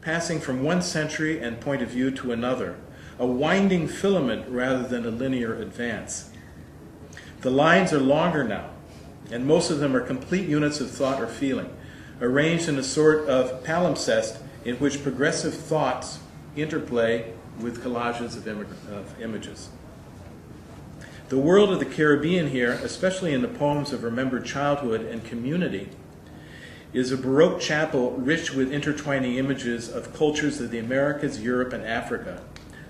passing from one century and point of view to another, a winding filament rather than a linear advance. The lines are longer now, and most of them are complete units of thought or feeling, arranged in a sort of palimpsest in which progressive thoughts interplay with collages of images. The world of the Caribbean here, especially in the poems of remembered childhood and community, is a Baroque chapel rich with intertwining images of cultures of the Americas, Europe, and Africa,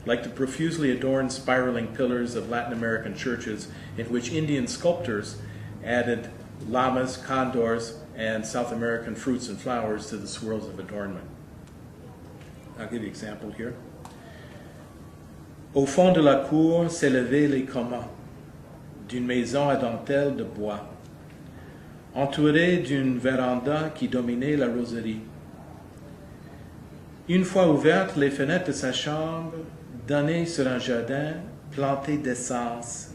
like the profusely adorned spiraling pillars of Latin American churches in which Indian sculptors added llamas, condors, and South American fruits and flowers to the swirls of adornment. I'll give you an example here. Au fond de la cour s'élevaient les communs d'une maison à dentelle de bois, entourée d'une véranda qui dominait la Rosiers. Une fois ouvertes, les fenêtres de sa chambre donnaient sur un jardin planté d'essence.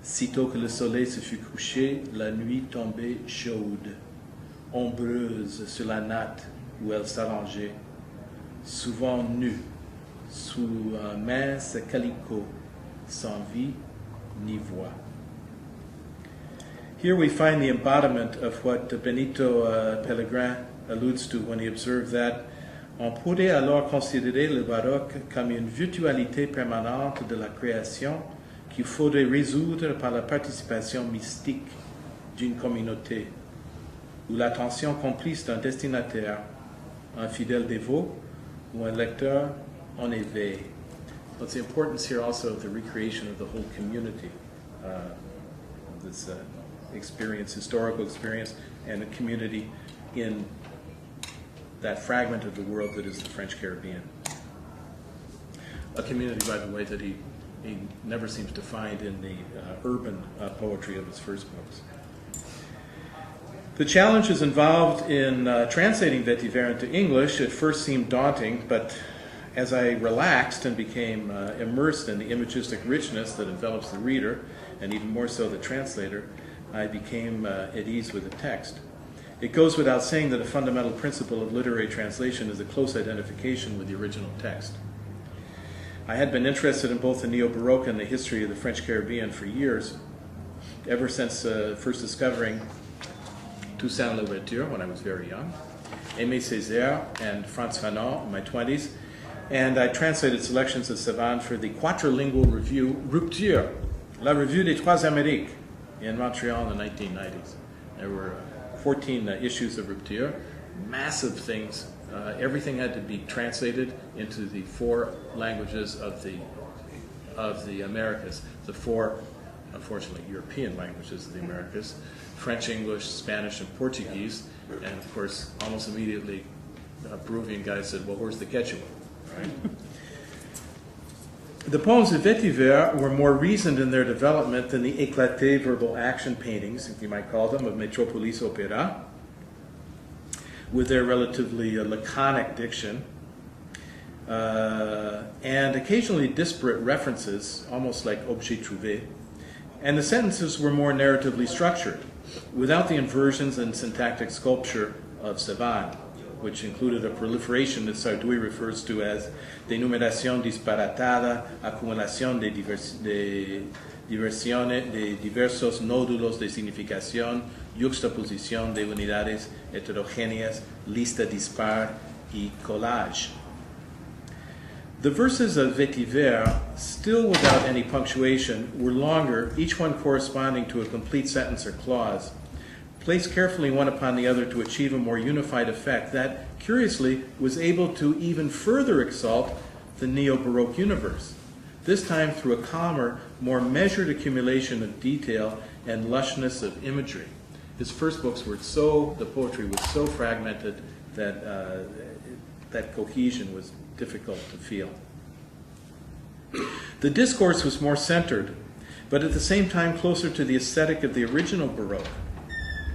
Sitôt que le soleil se fut couché, la nuit tombait chaude, ombreuse sur la natte où elle s'allongeait, souvent nue, sous un mince calicot, sans vie ni voix. Here we find the embodiment of what Benito Pellegrin alludes to when he observed that on pourrait alors considérer le baroque comme une virtualité permanente de la création qu'il faudrait résoudre par la participation mystique d'une communauté, ou l'attention complice d'un destinataire, un fidèle dévot, ou un lecteur en éveil. What's the importance here also of the recreation of the whole community, this experience, historical experience, and a community in that fragment of the world that is the French Caribbean. A community, by the way, that he never seems to find in the urban poetry of his first books. The challenges involved in translating Vetiver into English at first seemed daunting, but as I relaxed and became immersed in the imagistic richness that envelops the reader, and even more so the translator, I became at ease with the text. It goes without saying that a fundamental principle of literary translation is a close identification with the original text. I had been interested in both the Neo-Baroque and the history of the French Caribbean for years, ever since first discovering Toussaint Louverture when I was very young, Aimé Césaire, and Frantz Fanon in my 20s, and I translated selections of Savane for the quadrilingual review Rupture, La Revue des Trois Amériques, in Montreal in the 1990s. There were 14 issues of Rupture, massive things. Everything had to be translated into the 4 languages of the Americas, the 4, unfortunately, European languages of the Americas, French, English, Spanish, and Portuguese. And of course, almost immediately, a Peruvian guy said, well, where's the Quechua? Right? The poems of Vetiver were more reasoned in their development than the éclaté verbal action paintings, if you might call them, of Metropolis Opera, with their relatively laconic diction, and occasionally disparate references, almost like objet trouvé. And the sentences were more narratively structured, without the inversions and syntactic sculpture of Savane, which included a proliferation that Sarduy refers to as denumeración disparatada, acumulación de diversiones, de diversos nódulos de significación, yuxtaposición de unidades heterogéneas, lista dispar, y collage. The verses of Vetiver, still without any punctuation, were longer, each one corresponding to a complete sentence or clause, placed carefully one upon the other to achieve a more unified effect that, curiously, was able to even further exalt the Neo-Baroque universe, this time through a calmer, more measured accumulation of detail and lushness of imagery. His first books were the poetry was so fragmented that that cohesion was difficult to feel. The discourse was more centered, but at the same time closer to the aesthetic of the original Baroque,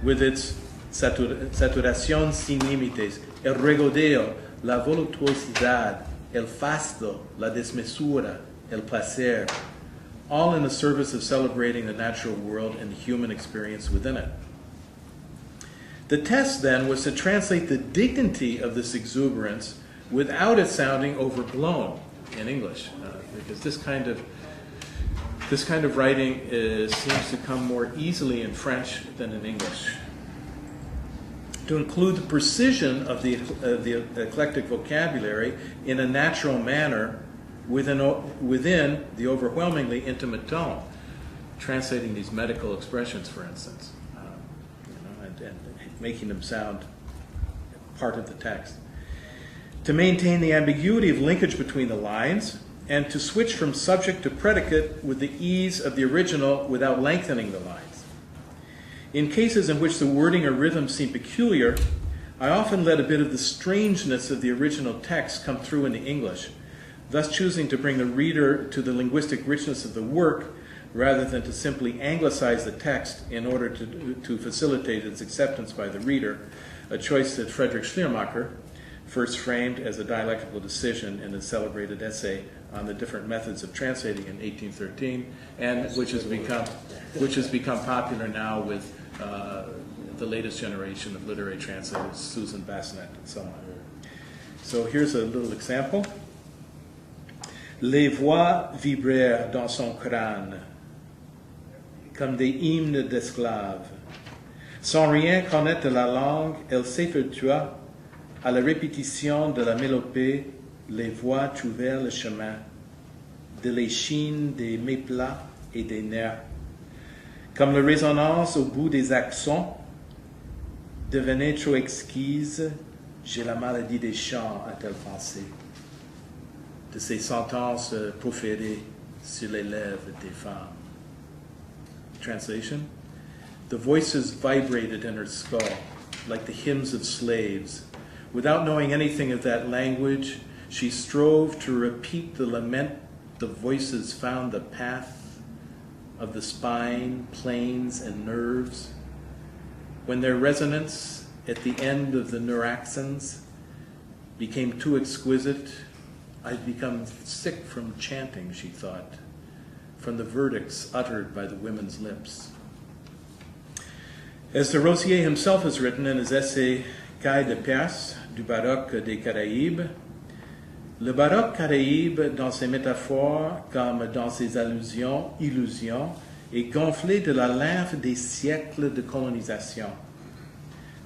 with its saturación sin límites, el regodeo, la voluptuosidad, el fasto, la desmesura, el placer, all in the service of celebrating the natural world and the human experience within it. The test, then, was to translate the dignity of this exuberance without it sounding overblown in English, because this kind of writing seems to come more easily in French than in English. To include the precision of the eclectic vocabulary in a natural manner within the overwhelmingly intimate tone, translating these medical expressions, for instance, and making them sound part of the text. To maintain the ambiguity of linkage between the lines, and to switch from subject to predicate with the ease of the original without lengthening the lines. In cases in which the wording or rhythm seem peculiar, I often let a bit of the strangeness of the original text come through in the English, thus choosing to bring the reader to the linguistic richness of the work rather than to simply anglicize the text in order to facilitate its acceptance by the reader, a choice that Friedrich Schleiermacher first framed as a dialectical decision in his celebrated essay on the different methods of translating in 1813, and which has become popular now with the latest generation of literary translators, Susan Bassnett and so on. So here's a little example. Les voix vibrèrent dans son crâne comme des hymnes d'esclaves. Sans rien connaître de la langue, elle s'effectua à la répétition de la mélopée. Les voix trouvèrent le chemin de l'échine des méplats et des nerfs. Comme la résonance au bout des accents devenait trop exquise, j'ai la maladie des chants, a-t-elle pensé, de ces sentences proférées sur les lèvres des femmes. Translation: the voices vibrated in her skull like the hymns of slaves. Without knowing anything of that language, she strove to repeat the lament. The voices found the path of the spine, planes, and nerves. When their resonance at the end of the neuraxons became too exquisite, I'd become sick from chanting, she thought, from the verdicts uttered by the women's lips. As de Rosiers himself has written in his essay Cahiers de Perse du Baroque des Caraïbes, le baroque Caraïbe, dans ses métaphores comme dans ses illusions, est gonflé de la lymphe des siècles de colonisation,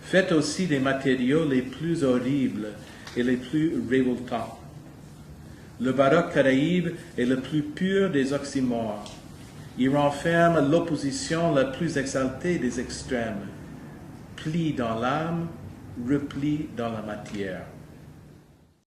fait aussi des matériaux les plus horribles et les plus révoltants. Le baroque Caraïbe est le plus pur des oxymores. Il renferme l'opposition la plus exaltée des extrêmes, pli dans l'âme, repli dans la matière.